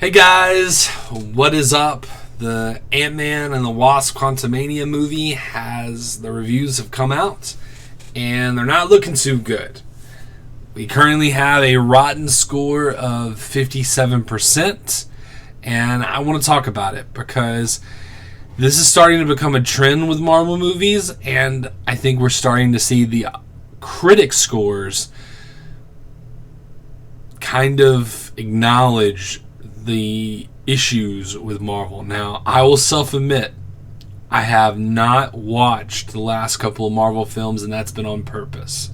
Hey guys, what is up? The Antman and the Wasp Quantumania movie the reviews have come out, and they're not looking too good. We currently have a rotten score of 57%, and I want to talk about it because this is starting to become a trend with Marvel movies, and I think we're starting to see the critic scores kind of acknowledge the issues with Marvel. Now, I will self-admit, I have not watched the last couple of Marvel films, and that's been on purpose.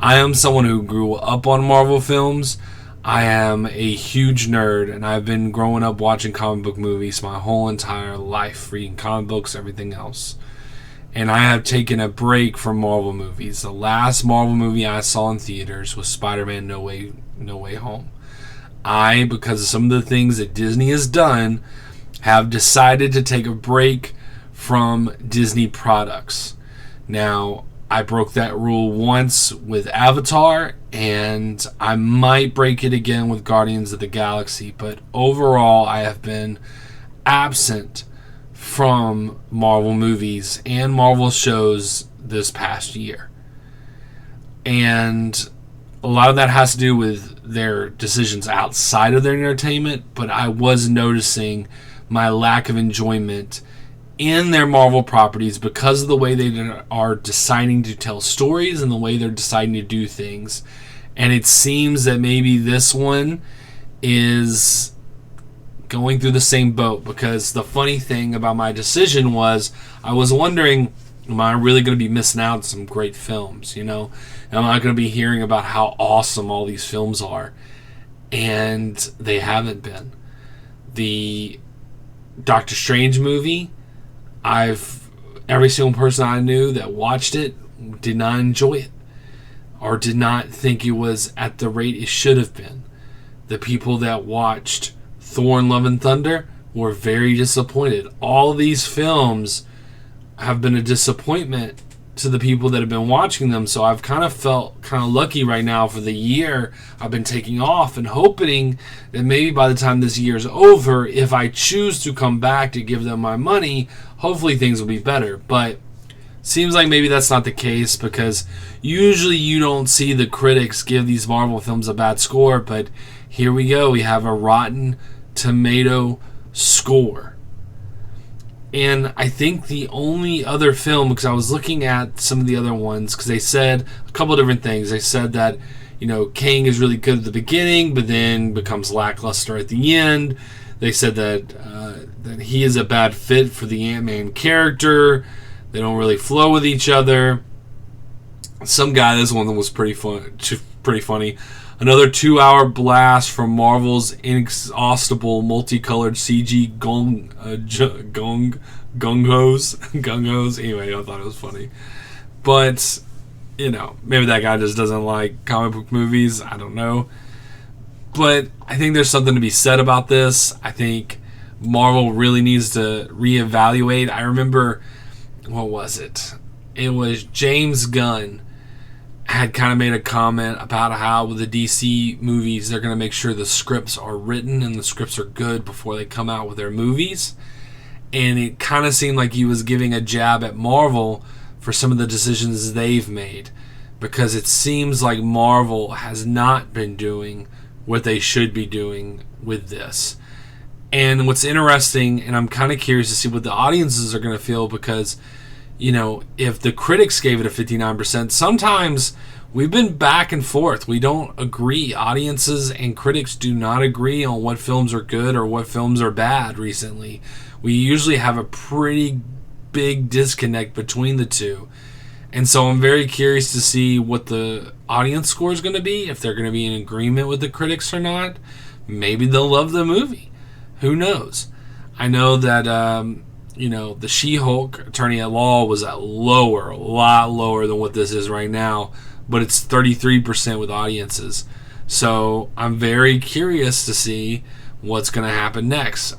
I am someone who grew up on Marvel films. I am a huge nerd, and I've been growing up watching comic book movies my whole entire life, reading comic books, everything else. And I have taken a break from Marvel movies. The last Marvel movie I saw in theaters was Spider-Man No Way Home. Because of some of the things that Disney has done, have decided to take a break from Disney products. Now, I broke that rule once with Avatar, and I might break it again with Guardians of the Galaxy, but overall, I have been absent from Marvel movies and Marvel shows this past year. And a lot of that has to do with their decisions outside of their entertainment, but I was noticing my lack of enjoyment in their Marvel properties because of the way they are deciding to tell stories and the way they're deciding to do things. And it seems that maybe this one is going through the same boat, because the funny thing about my decision was I was wondering, am I really going to be missing out on some great films, Am I going to be hearing about how awesome all these films are? And they haven't been. The Doctor Strange movie, every single person I knew that watched it did not enjoy it, or did not think it was at the rate it should have been. The people that watched Thor and Love and Thunder were very disappointed. All these films have been a disappointment to the people that have been watching them, so I've kind of felt kind of lucky right now for the year I've been taking off, and hoping that maybe by the time this year is over, if I choose to come back to give them my money, hopefully things will be better. But seems like maybe that's not the case, because usually you don't see the critics give these Marvel films a bad score, but here we go. We have a Rotten Tomato score. And I think the only other film, because I was looking at some of the other ones, because they said a couple of different things. They said that, Kang is really good at the beginning, but then becomes lackluster at the end. They said that he is a bad fit for the Ant-Man character. They don't really flow with each other. This one that was pretty funny. Another 2-hour blast from Marvel's inexhaustible multicolored CG gung-hos. Anyway, I thought it was funny. But, maybe that guy just doesn't like comic book movies. I don't know. But I think there's something to be said about this. I think Marvel really needs to reevaluate. I remember, what was it? It was James Gunn had kind of made a comment about how with the DC movies, they're going to make sure the scripts are written and the scripts are good before they come out with their movies. And it kind of seemed like he was giving a jab at Marvel for some of the decisions they've made, because it seems like Marvel has not been doing what they should be doing with this. And what's interesting, and I'm kind of curious to see what the audiences are going to feel, because if the critics gave it a 59%, sometimes we've been back and forth. We don't agree. Audiences and critics do not agree on what films are good or what films are bad recently. We usually have a pretty big disconnect between the two. And so I'm very curious to see what the audience score is going to be, if they're going to be in agreement with the critics or not. Maybe they'll love the movie. Who knows? I know that the She-Hulk Attorney at Law was a lot lower than what this is right now, but it's 33% with audiences. So I'm very curious to see what's going to happen next.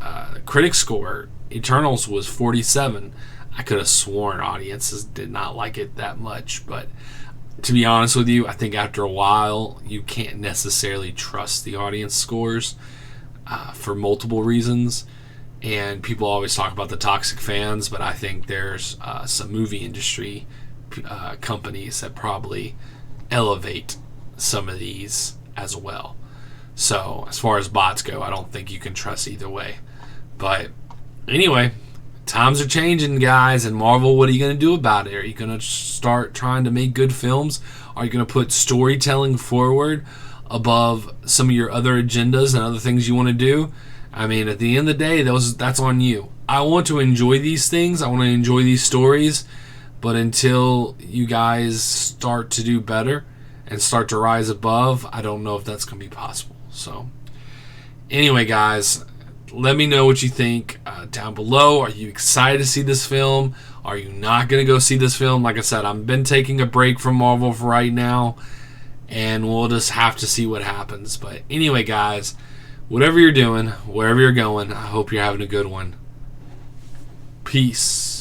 Critic score, Eternals was 47. I could have sworn audiences did not like it that much, but to be honest with you, I think after a while, you can't necessarily trust the audience scores. for multiple reasons. And people always talk about the toxic fans, but I think there's some movie industry companies that probably elevate some of these as well. So as far as bots go, I don't think you can trust either way. But anyway, times are changing, guys, and Marvel, what are you going to do about it? Are you going to start trying to make good films? Are you going to put storytelling forward above some of your other agendas and other things you want to do? I mean, at the end of the day, that's on you. I want to enjoy these things. I want to enjoy these stories. But until you guys start to do better and start to rise above, I don't know if that's going to be possible. So, anyway, guys, let me know what you think down below. Are you excited to see this film? Are you not going to go see this film? Like I said, I've been taking a break from Marvel for right now, and we'll just have to see what happens. But anyway, guys, whatever you're doing, wherever you're going, I hope you're having a good one. Peace.